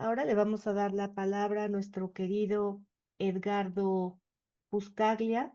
Ahora le vamos a dar la palabra a nuestro querido Edgardo Buscaglia.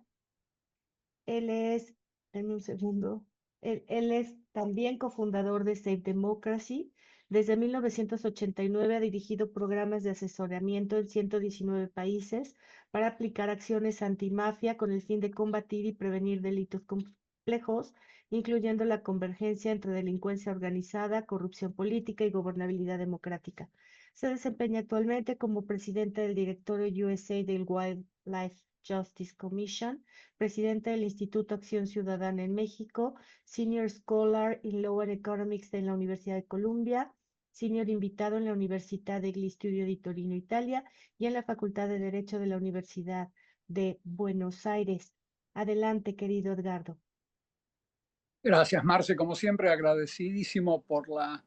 Él es, en un segundo, él es también cofundador de Safe Democracy. Desde 1989 ha dirigido programas de asesoramiento en 119 países para aplicar acciones antimafia con el fin de combatir y prevenir delitos complejos, incluyendo la convergencia entre delincuencia organizada, corrupción política y gobernabilidad democrática. Se desempeña actualmente como presidente del directorio USA del Wildlife Justice Commission, presidente del Instituto Acción Ciudadana en México, Senior Scholar in Law and Economics en la Universidad de Columbia, Senior invitado en la Università degli Studi di Torino, Italia, y en la Facultad de Derecho de la Universidad de Buenos Aires. Adelante, querido Edgardo. Gracias, Marce. Como siempre, agradecidísimo por la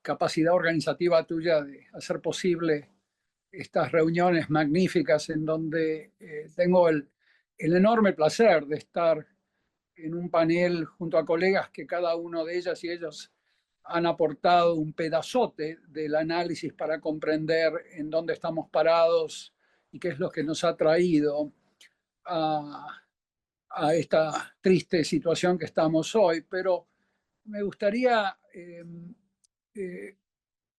capacidad organizativa tuya de hacer posible estas reuniones magníficas en donde tengo el enorme placer de estar en un panel junto a colegas que cada uno de ellas y ellos han aportado un pedazote del análisis para comprender en dónde estamos parados y qué es lo que nos ha traído a esta triste situación que estamos hoy. Pero me gustaría, eh,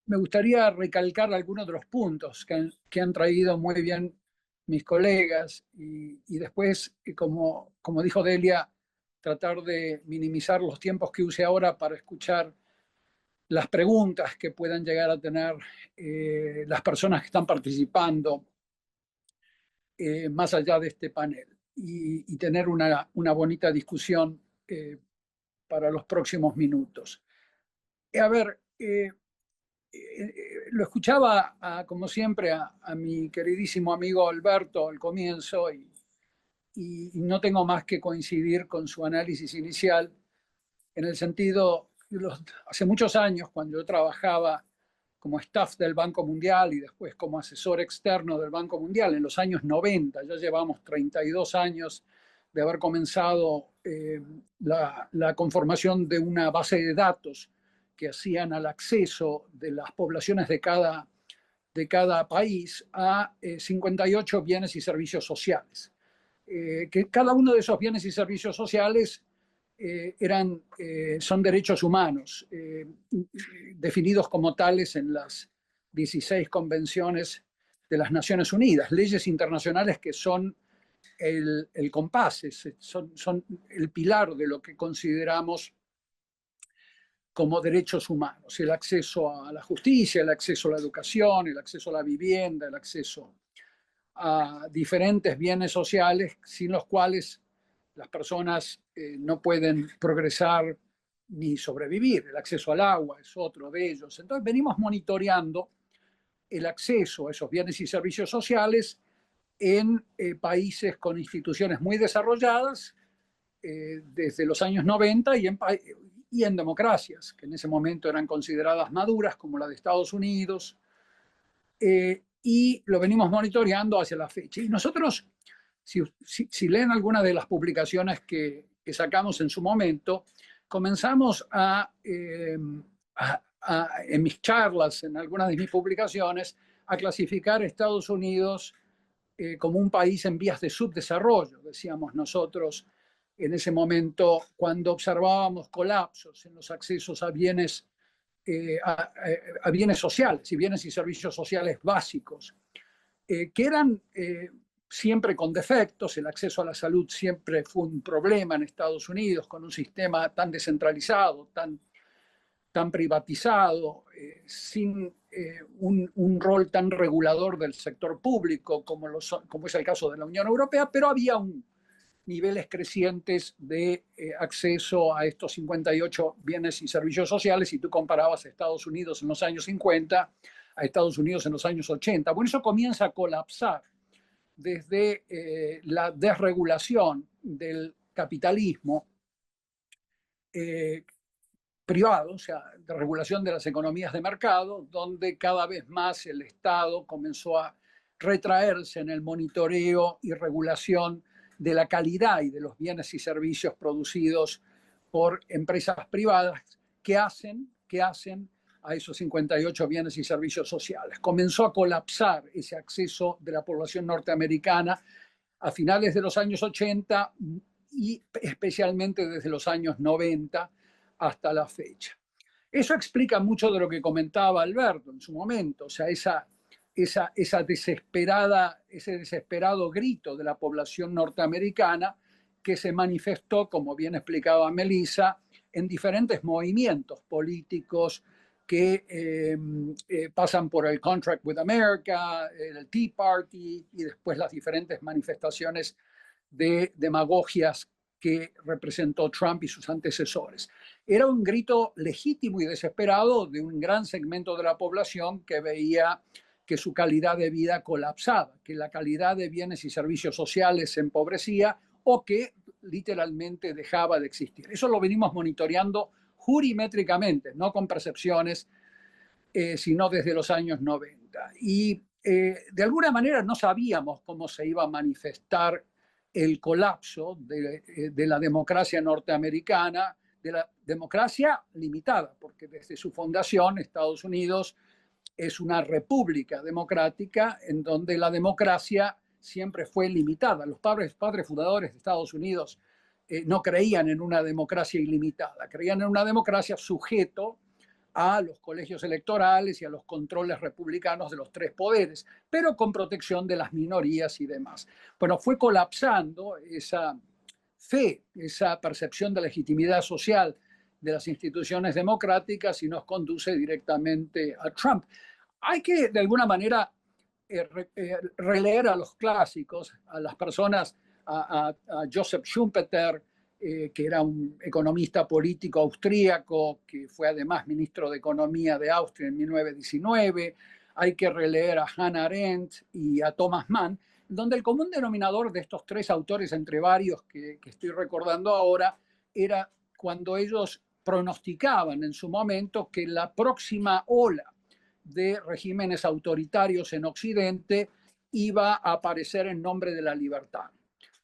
me gustaría recalcar algunos de los puntos que han traído muy bien mis colegas y después, como dijo Delia, tratar de minimizar los tiempos que use ahora para escuchar las preguntas que puedan llegar a tener las personas que están participando más allá de este panel y tener una bonita discusión para los próximos minutos. A ver, lo escuchaba, como siempre, a mi queridísimo amigo Alberto al comienzo y no tengo más que coincidir con su análisis inicial en el sentido, hace muchos años, cuando yo trabajaba como staff del Banco Mundial y después como asesor externo del Banco Mundial en los años 90, ya llevamos 32 años de haber comenzado la conformación de una base de datos que hacían al acceso de las poblaciones de cada país a 58 bienes y servicios sociales. Que cada uno de esos bienes y servicios sociales son derechos humanos, definidos como tales en las 16 convenciones de las Naciones Unidas, leyes internacionales que son el compás, son el pilar de lo que consideramos como derechos humanos: el acceso a la justicia, el acceso a la educación, el acceso a la vivienda, el acceso a diferentes bienes sociales sin los cuales las personas no pueden progresar ni sobrevivir. El acceso al agua es otro de ellos. Entonces venimos monitoreando el acceso a esos bienes y servicios sociales en países con instituciones muy desarrolladas desde los años 90 y en democracias que en ese momento eran consideradas maduras, como la de Estados Unidos, y lo venimos monitoreando hacia la fecha. Y nosotros, si leen alguna de las publicaciones que sacamos en su momento, comenzamos en mis charlas, en algunas de mis publicaciones, a clasificar a Estados Unidos como un país en vías de subdesarrollo, decíamos nosotros en ese momento, cuando observábamos colapsos en los accesos a bienes bienes sociales y bienes y servicios sociales básicos, que eran siempre con defectos. El acceso a la salud siempre fue un problema en Estados Unidos, con un sistema tan descentralizado, tan privatizado, sin un rol tan regulador del sector público como es el caso de la Unión Europea, pero había niveles crecientes de acceso a estos 58 bienes y servicios sociales si tú comparabas a Estados Unidos en los años 50 a Estados Unidos en los años 80. Bueno, eso comienza a colapsar desde la desregulación del capitalismo privado, o sea, de regulación de las economías de mercado, donde cada vez más el Estado comenzó a retraerse en el monitoreo y regulación de la calidad y de los bienes y servicios producidos por empresas privadas que hacen a esos 58 bienes y servicios sociales. Comenzó a colapsar ese acceso de la población norteamericana a finales de los años 80 y especialmente desde los años 90 hasta la fecha. Eso explica mucho de lo que comentaba Alberto en su momento, o sea, ese desesperado grito de la población norteamericana que se manifestó, como bien explicaba Melissa, en diferentes movimientos políticos que pasan por el Contract with America, el Tea Party y después las diferentes manifestaciones de demagogias que representó Trump y sus antecesores. Era un grito legítimo y desesperado de un gran segmento de la población que veía que su calidad de vida colapsaba, que la calidad de bienes y servicios sociales se empobrecía o que literalmente dejaba de existir. Eso lo venimos monitoreando jurimétricamente, no con percepciones, sino desde los años 90. Y de alguna manera no sabíamos cómo se iba a manifestar el colapso de la democracia norteamericana, de la democracia limitada, porque desde su fundación Estados Unidos es una república democrática en donde la democracia siempre fue limitada. Los padres fundadores de Estados Unidos no creían en una democracia ilimitada, creían en una democracia sujeto a los colegios electorales y a los controles republicanos de los tres poderes, pero con protección de las minorías y demás. Bueno, fue colapsando esa fe, esa percepción de legitimidad social de las instituciones democráticas y nos conduce directamente a Trump. Hay que, de alguna manera, releer a los clásicos, a las personas, a Joseph Schumpeter, que era un economista político austríaco, que fue además ministro de Economía de Austria en 1919. Hay que releer a Hannah Arendt y a Thomas Mann, donde el común denominador de estos tres autores, entre varios que estoy recordando ahora, era cuando ellos pronosticaban en su momento que la próxima ola de regímenes autoritarios en Occidente iba a aparecer en nombre de la libertad.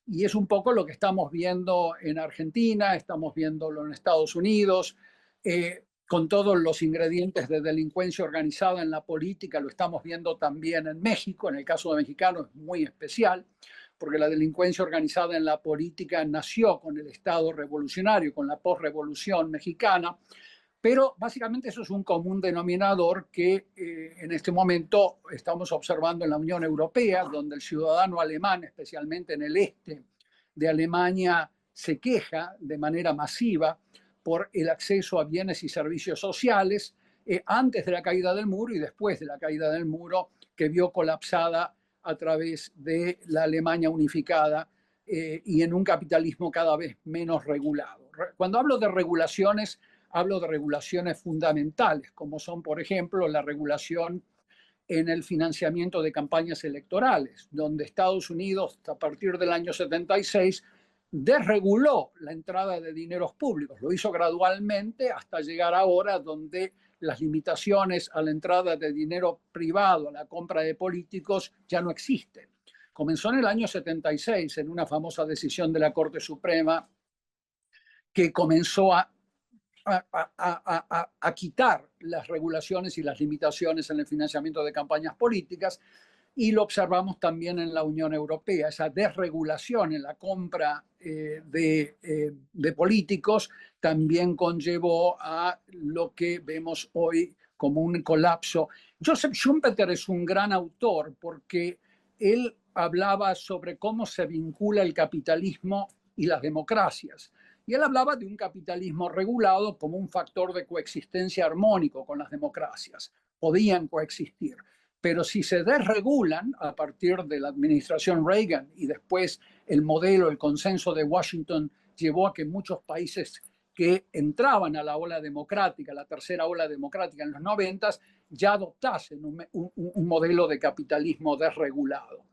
Y es un poco lo que estamos viendo en Argentina, estamos viéndolo en Estados Unidos, con todos los ingredientes de delincuencia organizada en la política, lo estamos viendo también en México, en el caso de mexicano es muy especial, porque la delincuencia organizada en la política nació con el Estado revolucionario, con la posrevolución mexicana, pero básicamente eso es un común denominador que en este momento estamos observando en la Unión Europea, donde el ciudadano alemán, especialmente en el este de Alemania, se queja de manera masiva por el acceso a bienes y servicios sociales antes de la caída del muro y después de la caída del muro, que vio colapsada a través de la Alemania unificada y en un capitalismo cada vez menos regulado. Cuando hablo de regulaciones, hablo de regulaciones fundamentales, como son, por ejemplo, la regulación en el financiamiento de campañas electorales, donde Estados Unidos, a partir del año 76, desreguló la entrada de dineros públicos. Lo hizo gradualmente hasta llegar ahora donde las limitaciones a la entrada de dinero privado, a la compra de políticos, ya no existen. Comenzó en el año 76, en una famosa decisión de la Corte Suprema que comenzó a quitar las regulaciones y las limitaciones en el financiamiento de campañas políticas, y lo observamos también en la Unión Europea, esa desregulación en la compra de políticos también conllevó a lo que vemos hoy como un colapso. Joseph Schumpeter es un gran autor porque él hablaba sobre cómo se vincula el capitalismo y las democracias. Y él hablaba de un capitalismo regulado como un factor de coexistencia armónico con las democracias. Podían coexistir. Pero si se desregulan a partir de la administración Reagan y después el modelo, el consenso de Washington llevó a que muchos países que entraban a la ola democrática, la tercera ola democrática en los 90, ya adoptasen un modelo de capitalismo desregulado.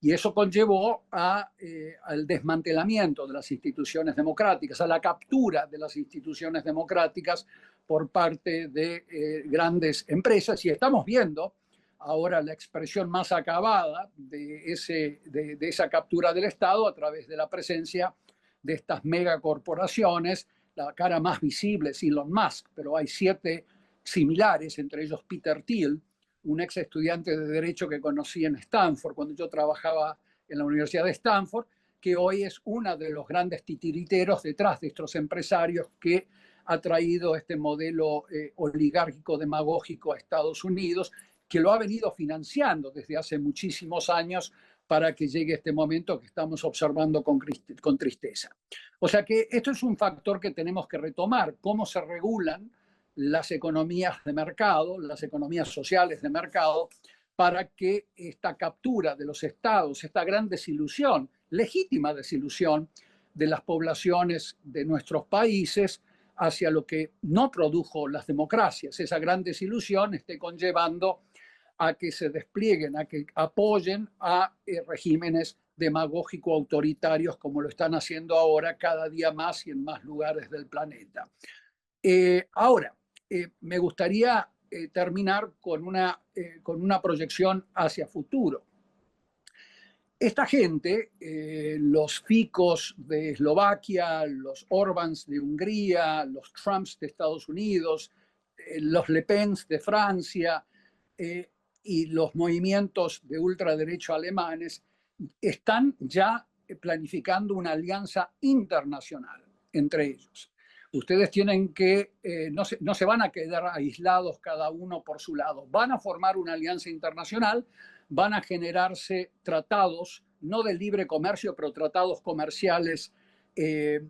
Y eso conllevó al desmantelamiento de las instituciones democráticas, a la captura de las instituciones democráticas por parte de grandes empresas. Y estamos viendo ahora la expresión más acabada de esa captura del Estado a través de la presencia de estas megacorporaciones. La cara más visible es Elon Musk, pero hay 7 similares, entre ellos Peter Thiel, un ex estudiante de Derecho que conocí en Stanford cuando yo trabajaba en la Universidad de Stanford, que hoy es uno de los grandes titiriteros detrás de estos empresarios que ha traído este modelo oligárquico demagógico a Estados Unidos, que lo ha venido financiando desde hace muchísimos años para que llegue este momento que estamos observando con tristeza. O sea que esto es un factor que tenemos que retomar, cómo se regulan las economías de mercado, las economías sociales de mercado, para que esta captura de los estados, esta gran desilusión, legítima desilusión de las poblaciones de nuestros países hacia lo que no produjo las democracias, esa gran desilusión esté conllevando a que se desplieguen, a que apoyen a regímenes demagógico-autoritarios como lo están haciendo ahora cada día más y en más lugares del planeta. Ahora, me gustaría terminar con una proyección hacia futuro. Esta gente, los Ficos de Eslovaquia, los Orbáns de Hungría, los Trumps de Estados Unidos, los Le Pens de Francia y los movimientos de ultraderecha alemanes están ya planificando una alianza internacional entre ellos. Ustedes tienen que, no se van a quedar aislados cada uno por su lado, van a formar una alianza internacional, van a generarse tratados, no de libre comercio, pero tratados comerciales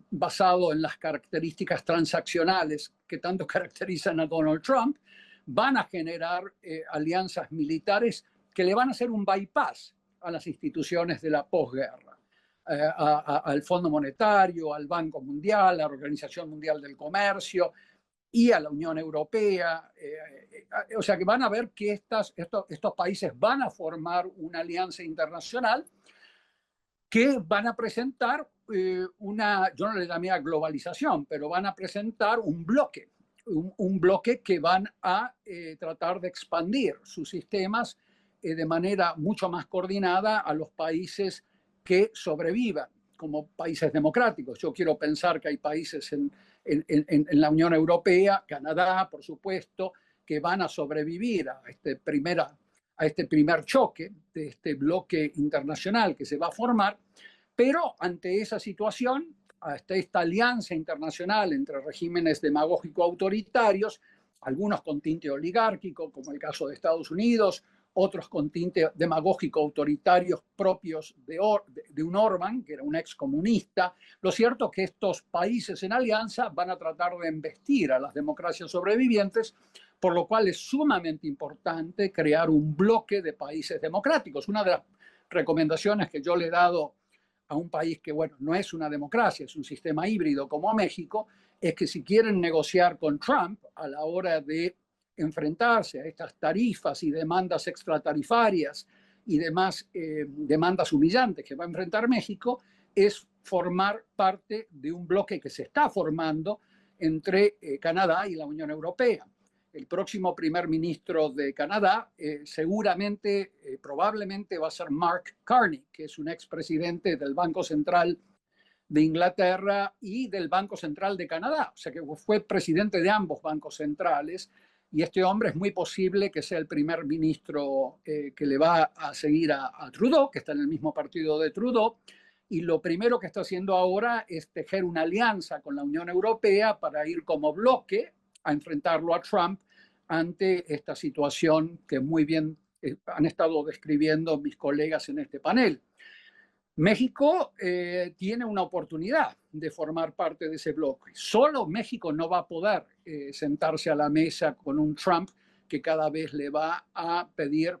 basados en las características transaccionales que tanto caracterizan a Donald Trump, van a generar alianzas militares que le van a hacer un bypass a las instituciones de la posguerra. Al Fondo Monetario, al Banco Mundial, a la Organización Mundial del Comercio y a la Unión Europea. O sea que van a ver que estos países van a formar una alianza internacional que van a presentar yo no le llamé globalización, pero van a presentar un bloque que van a tratar de expandir sus sistemas de manera mucho más coordinada a los países que sobrevivan como países democráticos. Yo quiero pensar que hay países en la Unión Europea, Canadá, por supuesto, que van a sobrevivir a este primer choque de este bloque internacional que se va a formar, pero ante esa situación, hasta esta alianza internacional entre regímenes demagógico-autoritarios, algunos con tinte oligárquico, como el caso de Estados Unidos, otros con tinte demagógico-autoritarios propios de un Orbán, que era un excomunista. Lo cierto es que estos países en alianza van a tratar de embestir a las democracias sobrevivientes, por lo cual es sumamente importante crear un bloque de países democráticos. Una de las recomendaciones que yo le he dado a un país que, bueno, no es una democracia, es un sistema híbrido como México, es que si quieren negociar con Trump a la hora de enfrentarse a estas tarifas y demandas extratarifarias y demás demandas humillantes que va a enfrentar México, es formar parte de un bloque que se está formando entre Canadá y la Unión Europea. El próximo primer ministro de Canadá seguramente, probablemente va a ser Mark Carney, que es un expresidente del Banco Central de Inglaterra y del Banco Central de Canadá. O sea que fue presidente de ambos bancos centrales y este hombre es muy posible que sea el primer ministro que le va a seguir a Trudeau, que está en el mismo partido de Trudeau. Y lo primero que está haciendo ahora es tejer una alianza con la Unión Europea para ir como bloque a enfrentarlo a Trump ante esta situación que muy bien han estado describiendo mis colegas en este panel. México tiene una oportunidad de formar parte de ese bloque. Solo México no va a poder sentarse a la mesa con un Trump que cada vez le va a pedir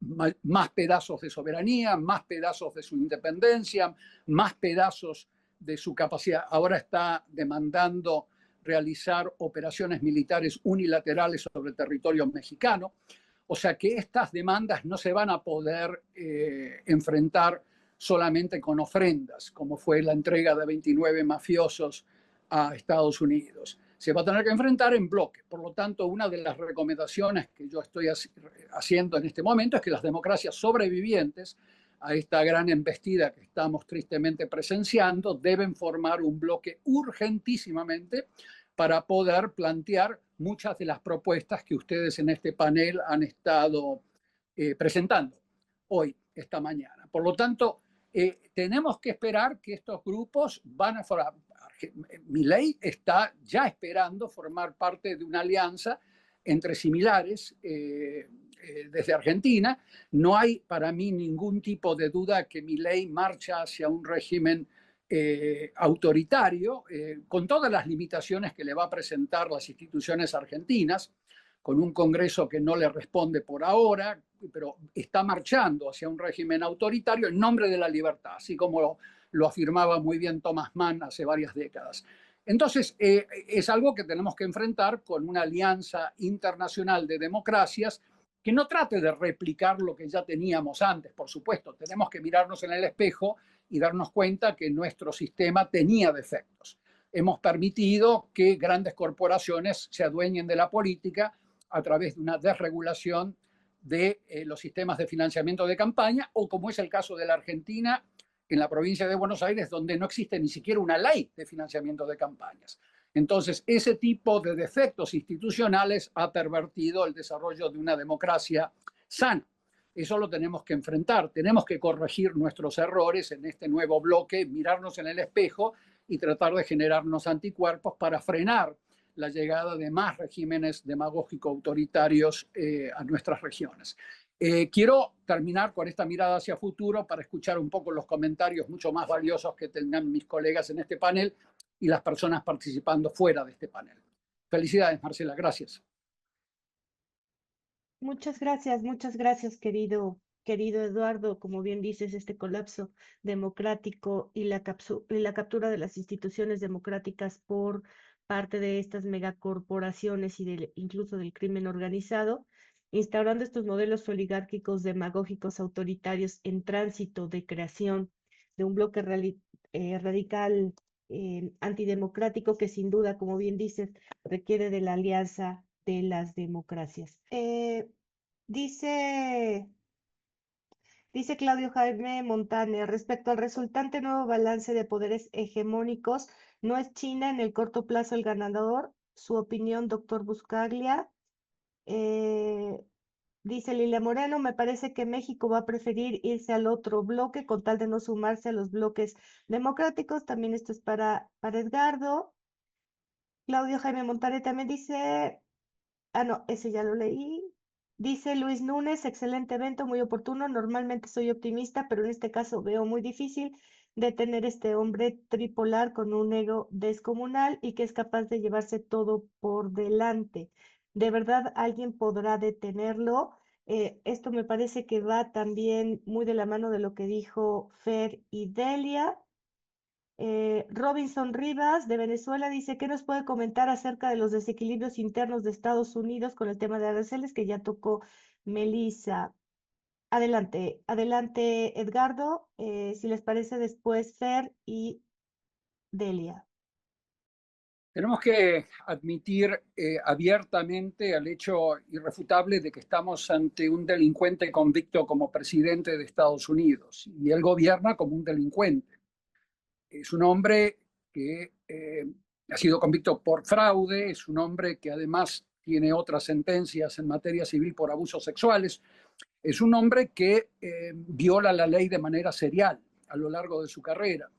más pedazos de soberanía, más pedazos de su independencia, más pedazos de su capacidad. Ahora está demandando realizar operaciones militares unilaterales sobre el territorio mexicano. O sea que estas demandas no se van a poder enfrentar solamente con ofrendas, como fue la entrega de 29 mafiosos a Estados Unidos. Se va a tener que enfrentar en bloque. Por lo tanto, una de las recomendaciones que yo estoy haciendo en este momento es que las democracias sobrevivientes a esta gran embestida que estamos tristemente presenciando deben formar un bloque urgentísimamente para poder plantear muchas de las propuestas que ustedes en este panel han estado presentando hoy, esta mañana. Por lo tanto, tenemos que esperar que estos grupos van a formar. Milei está ya esperando formar parte de una alianza entre similares desde Argentina. No hay para mí ningún tipo de duda que Milei marcha hacia un régimen autoritario, con todas las limitaciones que le va a presentar las instituciones argentinas, con un Congreso que no le responde por ahora, pero está marchando hacia un régimen autoritario en nombre de la libertad, así como lo afirmaba muy bien Thomas Mann hace varias décadas. Entonces, es algo que tenemos que enfrentar con una alianza internacional de democracias que no trate de replicar lo que ya teníamos antes, por supuesto. Tenemos que mirarnos en el espejo y darnos cuenta que nuestro sistema tenía defectos. Hemos permitido que grandes corporaciones se adueñen de la política a través de una desregulación de los sistemas de financiamiento de campaña, o como es el caso de la Argentina, en la provincia de Buenos Aires, donde no existe ni siquiera una ley de financiamiento de campañas. Entonces, ese tipo de defectos institucionales ha pervertido el desarrollo de una democracia sana. Eso lo tenemos que enfrentar. Tenemos que corregir nuestros errores en este nuevo bloque, mirarnos en el espejo y tratar de generarnos anticuerpos para frenar la llegada de más regímenes demagógico-autoritarios a nuestras regiones. Quiero terminar con esta mirada hacia futuro para escuchar un poco los comentarios mucho más valiosos que tengan mis colegas en este panel y las personas participando fuera de este panel. Felicidades, Marcela. Gracias. Muchas gracias, querido Eduardo. Como bien dices, este colapso democrático y la captura de las instituciones democráticas por parte de estas megacorporaciones y incluso del crimen organizado, instaurando estos modelos oligárquicos demagógicos autoritarios en tránsito de creación de un bloque radical antidemocrático que sin duda, como bien dices, requiere de la alianza de las democracias. Dice, dice Claudio Jaime Montane, respecto al resultante nuevo balance de poderes hegemónicos, ¿no es China en el corto plazo el ganador? Su opinión, doctor Buscaglia. Eh, Dice Lilia Moreno, me parece que México va a preferir irse al otro bloque con tal de no sumarse a los bloques democráticos. También esto es para Edgardo. Claudio Jaime Montane también dice, ah, no, ese ya lo leí. Dice Luis Núñez, excelente evento, muy oportuno. Normalmente soy optimista, pero en este caso veo muy difícil detener este hombre tripolar con un ego descomunal y que es capaz de llevarse todo por delante. ¿De verdad alguien podrá detenerlo? Esto me parece que va también muy de la mano de lo que dijo Fer y Delia. Robinson Rivas de Venezuela dice, ¿qué nos puede comentar acerca de los desequilibrios internos de Estados Unidos con el tema de aranceles que ya tocó Melissa? Adelante Edgardo, si les parece después Fer y Delia. Tenemos que admitir abiertamente el hecho irrefutable de que estamos ante un delincuente convicto como presidente de Estados Unidos, y él gobierna como un delincuente. Es un hombre que ha sido convicto por fraude, es un hombre que además tiene otras sentencias en materia civil por abusos sexuales, es un hombre que viola la ley de manera serial a lo largo de su carrera.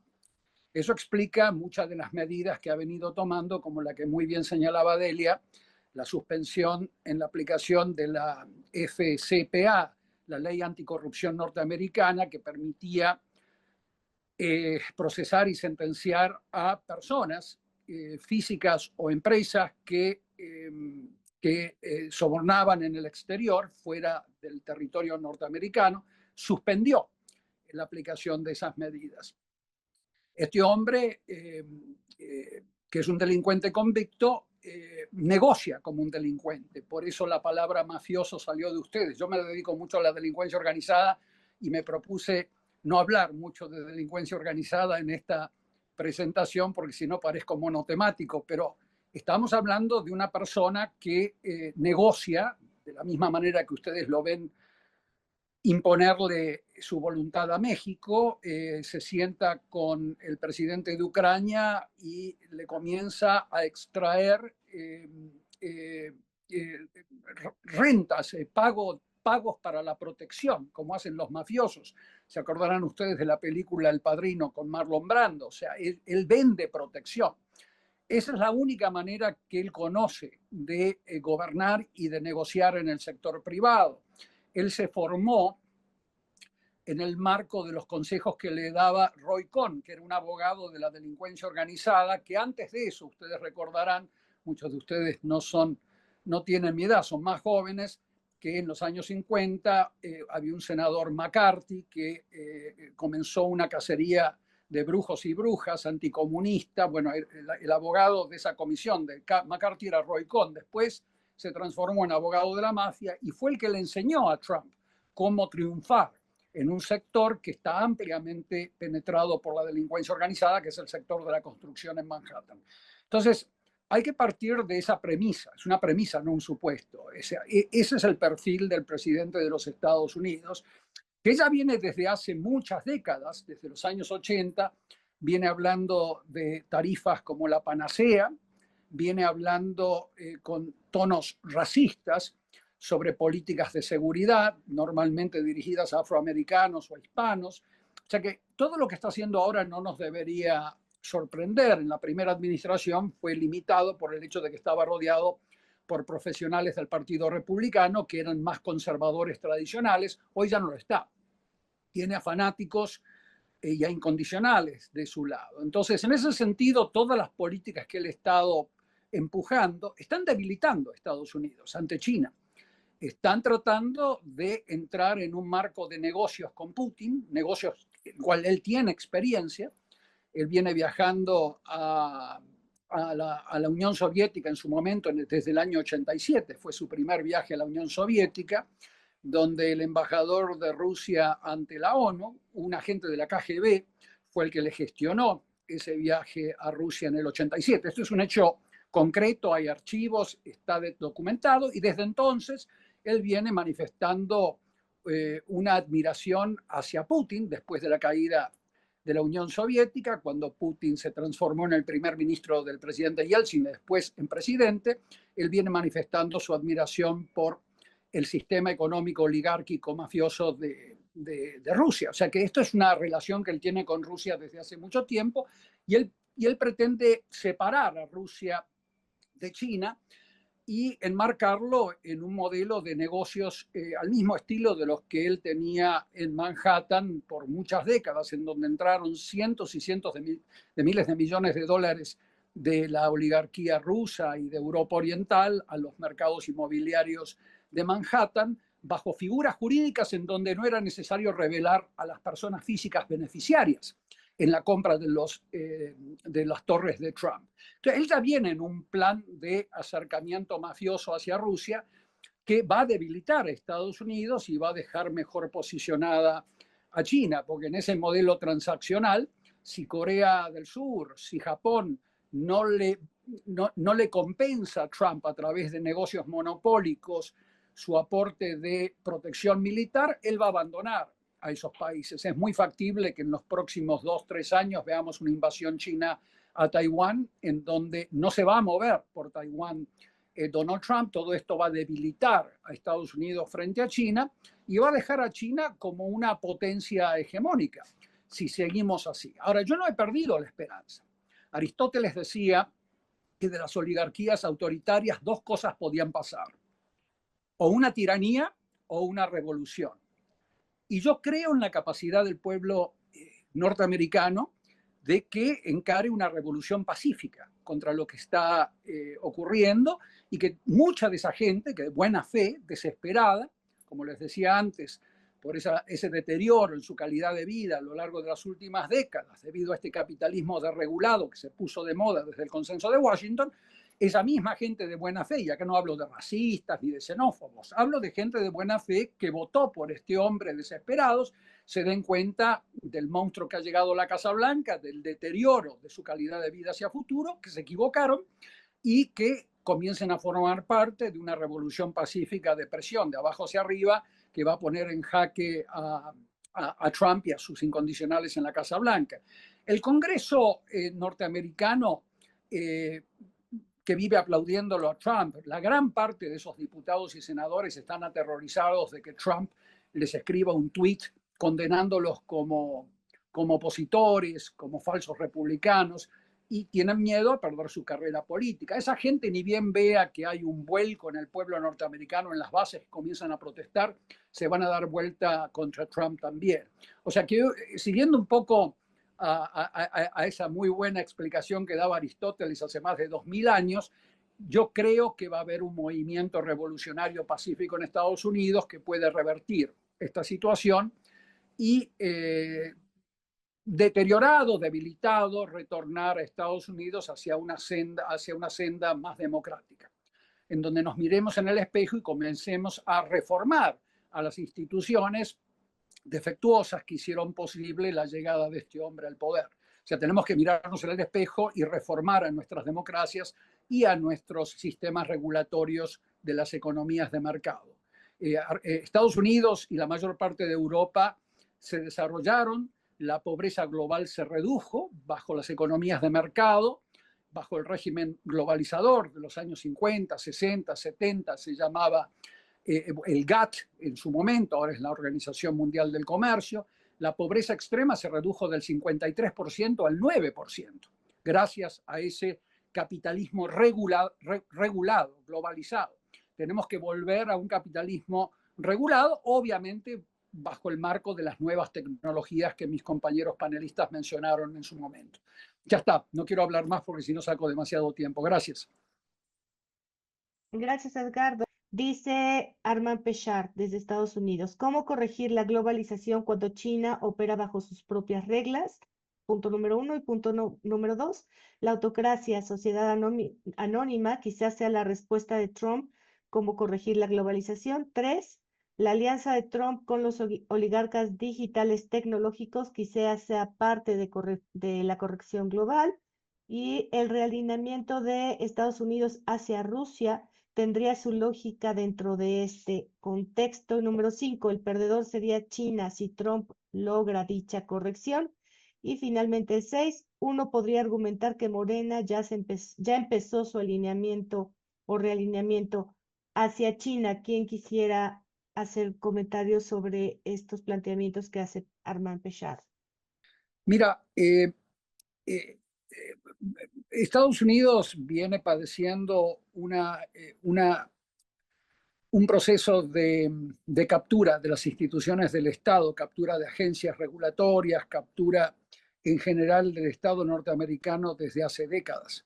Eso explica muchas de las medidas que ha venido tomando, como la que muy bien señalaba Delia, la suspensión en la aplicación de la FCPA, la ley anticorrupción norteamericana, que permitía procesar y sentenciar a personas físicas o empresas que sobornaban en el exterior, fuera del territorio norteamericano, suspendió la aplicación de esas medidas. Este hombre, que es un delincuente convicto, negocia como un delincuente. Por eso la palabra mafioso salió de ustedes. Yo me dedico mucho a la delincuencia organizada y me propuse no hablar mucho de delincuencia organizada en esta presentación, porque si no parezco monotemático, pero estamos hablando de una persona que negocia, de la misma manera que ustedes lo ven imponerle su voluntad a México, se sienta con el presidente de Ucrania y le comienza a extraer rentas, pagos para la protección, como hacen los mafiosos. Se acordarán ustedes de la película El Padrino con Marlon Brando, o sea, él vende protección. Esa es la única manera que él conoce de gobernar y de negociar en el sector privado. Él se formó en el marco de los consejos que le daba Roy Cohn, que era un abogado de la delincuencia organizada, que antes de eso, ustedes recordarán, muchos de ustedes no tienen mi edad, son más jóvenes, que en los años 50 había un senador McCarthy que comenzó una cacería de brujos y brujas anticomunista. Bueno, el abogado de esa comisión de McCarthy era Roy Cohn. Después se transformó en abogado de la mafia y fue el que le enseñó a Trump cómo triunfar en un sector que está ampliamente penetrado por la delincuencia organizada, que es el sector de la construcción en Manhattan. Entonces, hay que partir de esa premisa. Es una premisa, no un supuesto. Ese es el perfil del presidente de los Estados Unidos, que ya viene desde hace muchas décadas, desde los años 80, viene hablando de tarifas como la panacea, viene hablando con tonos racistas sobre políticas de seguridad, normalmente dirigidas a afroamericanos o a hispanos. O sea que todo lo que está haciendo ahora no nos debería sorprender. En la primera administración fue limitado por el hecho de que estaba rodeado por profesionales del Partido Republicano que eran más conservadores tradicionales. Hoy ya no lo está. Tiene a fanáticos y a incondicionales de su lado. Entonces, en ese sentido, todas las políticas que él ha estado empujando están debilitando a Estados Unidos ante China. Están tratando de entrar en un marco de negocios con Putin, negocios en el cual él tiene experiencia. Él viene viajando a la Unión Soviética en su momento, desde el año 87, fue su primer viaje a la Unión Soviética, donde el embajador de Rusia ante la ONU, un agente de la KGB, fue el que le gestionó ese viaje a Rusia en el 87. Esto es un hecho concreto, hay archivos, está documentado, y desde entonces él viene manifestando una admiración hacia Putin después de la caída de la Unión Soviética, cuando Putin se transformó en el primer ministro del presidente Yeltsin, después en presidente. Él viene manifestando su admiración por el sistema económico oligárquico mafioso de Rusia. O sea que esto es una relación que él tiene con Rusia desde hace mucho tiempo, y él pretende separar a Rusia de China y enmarcarlo en un modelo de negocios al mismo estilo de los que él tenía en Manhattan por muchas décadas, en donde entraron cientos y cientos de miles de millones de dólares de la oligarquía rusa y de Europa Oriental a los mercados inmobiliarios de Manhattan, bajo figuras jurídicas en donde no era necesario revelar a las personas físicas beneficiarias en la compra de las torres de Trump. Entonces, él ya viene en un plan de acercamiento mafioso hacia Rusia que va a debilitar a Estados Unidos y va a dejar mejor posicionada a China, porque en ese modelo transaccional, si Corea del Sur, si Japón no le compensa a Trump a través de negocios monopólicos su aporte de protección militar, él va a abandonar a esos países. Es muy factible que en los próximos 2-3 años veamos una invasión china a Taiwán, en donde no se va a mover por Taiwán Donald Trump. Todo esto va a debilitar a Estados Unidos frente a China y va a dejar a China como una potencia hegemónica, si seguimos así. Ahora, yo no he perdido la esperanza. Aristóteles decía que de las oligarquías autoritarias dos cosas podían pasar: o una tiranía o una revolución. Y yo creo en la capacidad del pueblo norteamericano de que encare una revolución pacífica contra lo que está ocurriendo, y que mucha de esa gente, que de buena fe, desesperada, como les decía antes, por ese deterioro en su calidad de vida a lo largo de las últimas décadas, debido a este capitalismo desregulado que se puso de moda desde el consenso de Washington, esa misma gente de buena fe, y acá no hablo de racistas ni de xenófobos, hablo de gente de buena fe que votó por este hombre desesperados, se den cuenta del monstruo que ha llegado a la Casa Blanca, del deterioro de su calidad de vida hacia futuro, que se equivocaron y que comiencen a formar parte de una revolución pacífica de presión de abajo hacia arriba que va a poner en jaque a Trump y a sus incondicionales en la Casa Blanca. El Congreso norteamericano, que vive aplaudiéndolo a Trump, la gran parte de esos diputados y senadores están aterrorizados de que Trump les escriba un tuit condenándolos como opositores, como falsos republicanos, y tienen miedo a perder su carrera política. Esa gente ni bien vea que hay un vuelco en el pueblo norteamericano, en las bases comienzan a protestar, se van a dar vuelta contra Trump también. O sea que siguiendo un poco a esa muy buena explicación que daba Aristóteles hace más de 2000 años, yo creo que va a haber un movimiento revolucionario pacífico en Estados Unidos que puede revertir esta situación y deteriorado, debilitado, retornar a Estados Unidos hacia una senda más democrática, en donde nos miremos en el espejo y comencemos a reformar a las instituciones defectuosas que hicieron posible la llegada de este hombre al poder. O sea, tenemos que mirarnos en el espejo y reformar a nuestras democracias y a nuestros sistemas regulatorios de las economías de mercado. Estados Unidos y la mayor parte de Europa se desarrollaron, la pobreza global se redujo bajo las economías de mercado, bajo el régimen globalizador de los años 50, 60, 70, se llamaba el GATT en su momento, ahora es la Organización Mundial del Comercio. La pobreza extrema se redujo del 53% al 9%, gracias a ese capitalismo regulado, globalizado. Tenemos que volver a un capitalismo regulado, obviamente bajo el marco de las nuevas tecnologías que mis compañeros panelistas mencionaron en su momento. Ya está, no quiero hablar más porque si no saco demasiado tiempo. Gracias. Gracias, Edgardo. Dice Armand Pechard desde Estados Unidos, ¿cómo corregir la globalización cuando China opera bajo sus propias reglas? Punto número 1 y punto número 2. La autocracia, sociedad anónima, quizás sea la respuesta de Trump. ¿Cómo corregir la globalización? 3. La alianza de Trump con los oligarcas digitales tecnológicos quizás sea parte de la corrección global. Y el realineamiento de Estados Unidos hacia Rusia tendría su lógica dentro de este contexto. Número 5, el perdedor sería China si Trump logra dicha corrección. Y finalmente el 6, uno podría argumentar que Morena ya empezó su alineamiento o realineamiento hacia China. ¿Quién quisiera hacer comentarios sobre estos planteamientos que hace Armand Pechard? Mira, Estados Unidos viene padeciendo un proceso de captura de las instituciones del Estado, captura de agencias regulatorias, captura en general del Estado norteamericano desde hace décadas.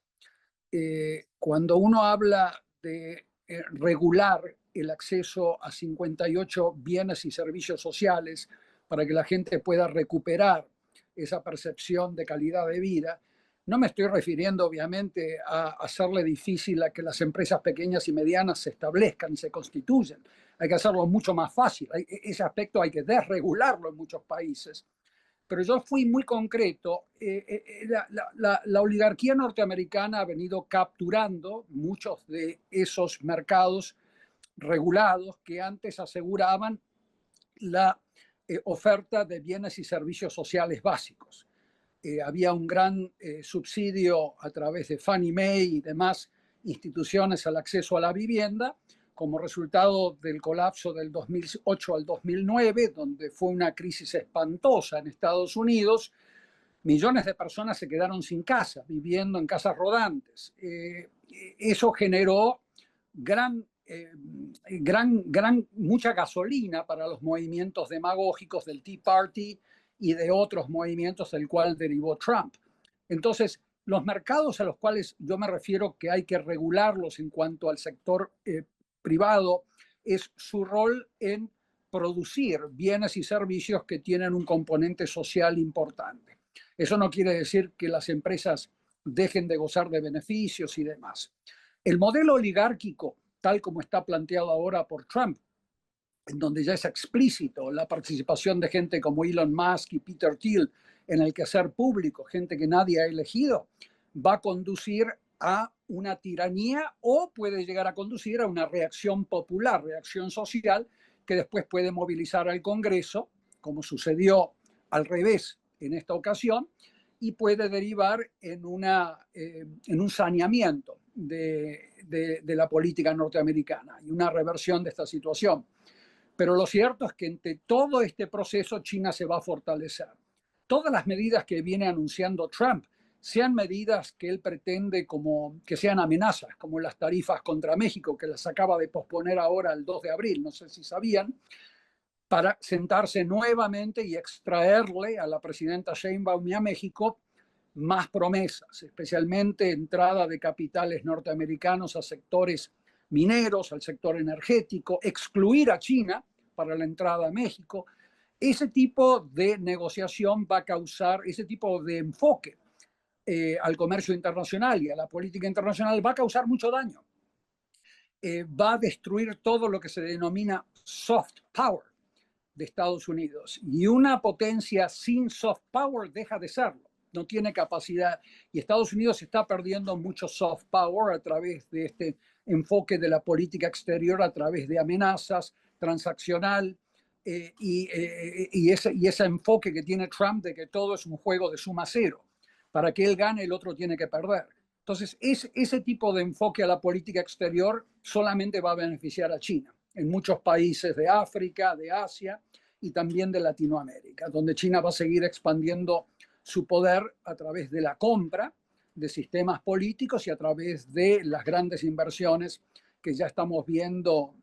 Cuando uno habla de regular el acceso a 58 bienes y servicios sociales para que la gente pueda recuperar esa percepción de calidad de vida, no me estoy refiriendo obviamente a hacerle difícil a que las empresas pequeñas y medianas se establezcan y se constituyan. Hay que hacerlo mucho más fácil. Ese aspecto hay que desregularlo en muchos países. Pero yo fui muy concreto. La oligarquía norteamericana ha venido capturando muchos de esos mercados regulados que antes aseguraban la oferta de bienes y servicios sociales básicos. Había un gran subsidio a través de Fannie Mae y demás instituciones al acceso a la vivienda, como resultado del colapso del 2008 al 2009, donde fue una crisis espantosa en Estados Unidos. Millones de personas se quedaron sin casa, viviendo en casas rodantes. Eso generó mucha gasolina para los movimientos demagógicos del Tea Party y de otros movimientos del cual derivó Trump. Entonces, los mercados a los cuales yo me refiero que hay que regularlos en cuanto al sector privado es su rol en producir bienes y servicios que tienen un componente social importante. Eso no quiere decir que las empresas dejen de gozar de beneficios y demás. El modelo oligárquico, tal como está planteado ahora por Trump, en donde ya es explícito la participación de gente como Elon Musk y Peter Thiel en el quehacer público, gente que nadie ha elegido, va a conducir a una tiranía o puede llegar a conducir a una reacción popular, reacción social, que después puede movilizar al Congreso, como sucedió al revés en esta ocasión, y puede derivar en un saneamiento de la política norteamericana y una reversión de esta situación. Pero lo cierto es que entre todo este proceso China se va a fortalecer. Todas las medidas que viene anunciando Trump, sean medidas que él pretende como que sean amenazas, como las tarifas contra México, que las acaba de posponer ahora el 2 de abril, no sé si sabían, para sentarse nuevamente y extraerle a la presidenta Sheinbaum y a México más promesas, especialmente entrada de capitales norteamericanos a sectores mineros, al sector energético, excluir a China para la entrada a México. Ese tipo de negociación va a causar, ese tipo de enfoque al comercio internacional y a la política internacional va a causar mucho daño. Va a destruir todo lo que se denomina soft power de Estados Unidos. Y una potencia sin soft power deja de serlo, no tiene capacidad. Y Estados Unidos está perdiendo mucho soft power a través de este enfoque de la política exterior, a través de amenazas, transaccional, y ese enfoque que tiene Trump de que todo es un juego de suma cero. Para que él gane, el otro tiene que perder. Entonces, ese tipo de enfoque a la política exterior solamente va a beneficiar a China en muchos países de África, de Asia y también de Latinoamérica, donde China va a seguir expandiendo su poder a través de la compra de sistemas políticos y a través de las grandes inversiones que ya estamos viendo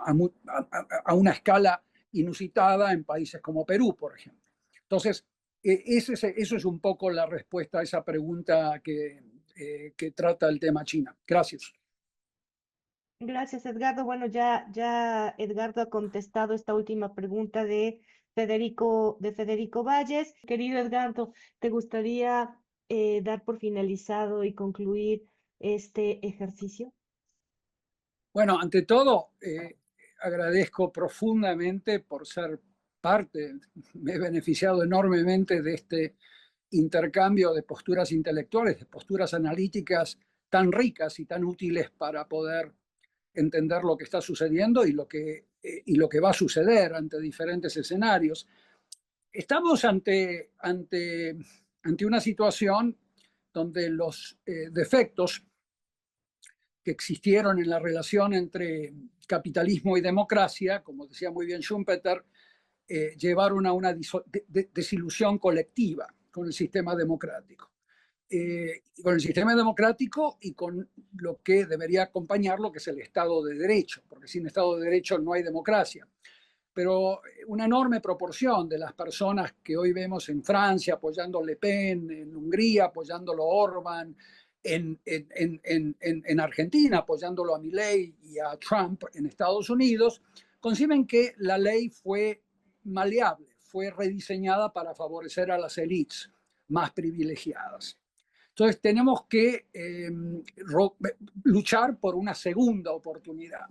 a una escala inusitada en países como Perú, por ejemplo. Entonces, eso es un poco la respuesta a esa pregunta que trata el tema China. Gracias. Gracias, Edgardo. Bueno, ya Edgardo ha contestado esta última pregunta de Federico Valles. Querido Edgardo, ¿te gustaría dar por finalizado y concluir este ejercicio? Bueno, ante todo, agradezco profundamente por ser parte, me he beneficiado enormemente de este intercambio de posturas intelectuales, de posturas analíticas tan ricas y tan útiles para poder entender lo que está sucediendo y lo que va a suceder ante diferentes escenarios. Estamos ante una situación donde los defectos que existieron en la relación entre capitalismo y democracia, como decía muy bien Schumpeter, llevaron a una desilusión colectiva con el sistema democrático. Con el sistema democrático y con lo que debería acompañarlo, que es el Estado de Derecho, porque sin Estado de Derecho no hay democracia. Pero una enorme proporción de las personas que hoy vemos en Francia apoyando a Le Pen, en Hungría apoyándolo a Orban, en Argentina apoyándolo a Milei y a Trump en Estados Unidos, conciben que la ley fue maleable, fue rediseñada para favorecer a las élites más privilegiadas. Entonces tenemos que luchar por una segunda oportunidad.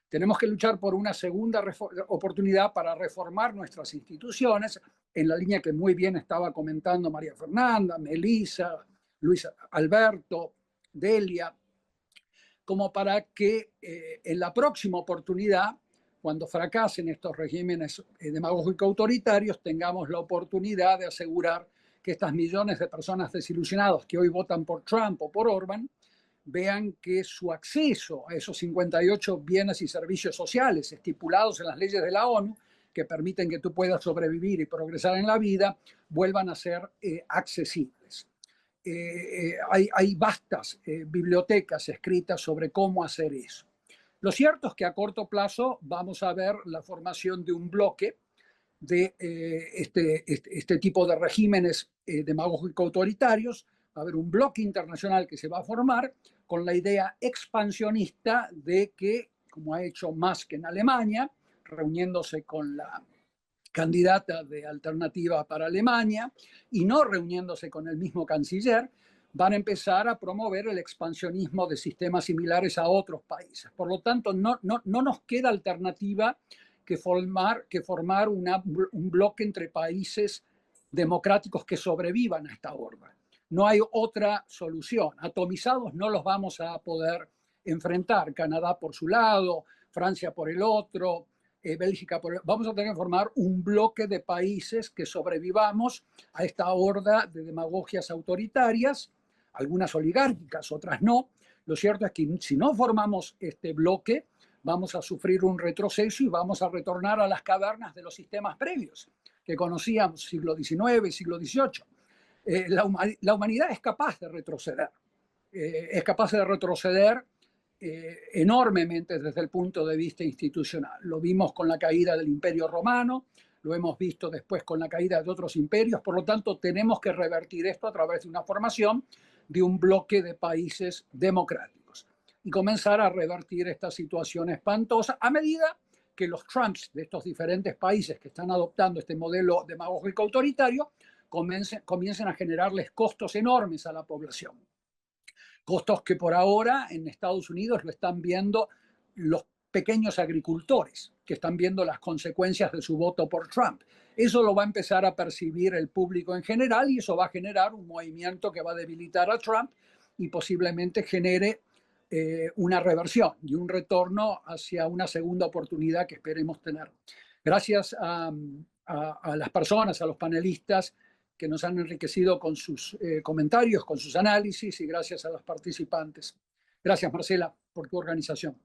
Tenemos que luchar por una segunda oportunidad para reformar nuestras instituciones en la línea que muy bien estaba comentando María Fernanda, Melissa, Luis Alberto, Delia, como para que en la próxima oportunidad, cuando fracasen estos regímenes demagógicos autoritarios, tengamos la oportunidad de asegurar que estas millones de personas desilusionadas que hoy votan por Trump o por Orban vean que su acceso a esos 58 bienes y servicios sociales estipulados en las leyes de la ONU, que permiten que tú puedas sobrevivir y progresar en la vida, vuelvan a ser accesibles. Hay vastas bibliotecas escritas sobre cómo hacer eso. Lo cierto es que a corto plazo vamos a ver la formación de un bloque de este tipo de regímenes demagógicos autoritarios. Va a haber un bloque internacional que se va a formar con la idea expansionista de que, como ha hecho Musk en Alemania, reuniéndose con la candidata de alternativa para Alemania y no reuniéndose con el mismo canciller, van a empezar a promover el expansionismo de sistemas similares a otros países. Por lo tanto, no nos queda alternativa que formar un bloque entre países democráticos que sobrevivan a esta horda. No hay otra solución. Atomizados no los vamos a poder enfrentar. Canadá por su lado, Francia por el otro, Bélgica, vamos a tener que formar un bloque de países que sobrevivamos a esta horda de demagogias autoritarias, algunas oligárquicas, otras no. Lo cierto es que si no formamos este bloque, vamos a sufrir un retroceso y vamos a retornar a las cavernas de los sistemas previos que conocíamos, siglo XIX, siglo XVIII. La humanidad es capaz de retroceder, enormemente desde el punto de vista institucional. Lo vimos con la caída del Imperio Romano, lo hemos visto después con la caída de otros imperios, por lo tanto tenemos que revertir esto a través de una formación de un bloque de países democráticos y comenzar a revertir esta situación espantosa a medida que los Trumps de estos diferentes países que están adoptando este modelo demagógico autoritario comiencen a generarles costos enormes a la población. Costos que por ahora en Estados Unidos lo están viendo los pequeños agricultores, que están viendo las consecuencias de su voto por Trump. Eso lo va a empezar a percibir el público en general y eso va a generar un movimiento que va a debilitar a Trump y posiblemente genere una reversión y un retorno hacia una segunda oportunidad que esperemos tener. Gracias a las personas, a los panelistas que nos han enriquecido con sus comentarios, con sus análisis y gracias a los participantes. Gracias, Marcela, por tu organización.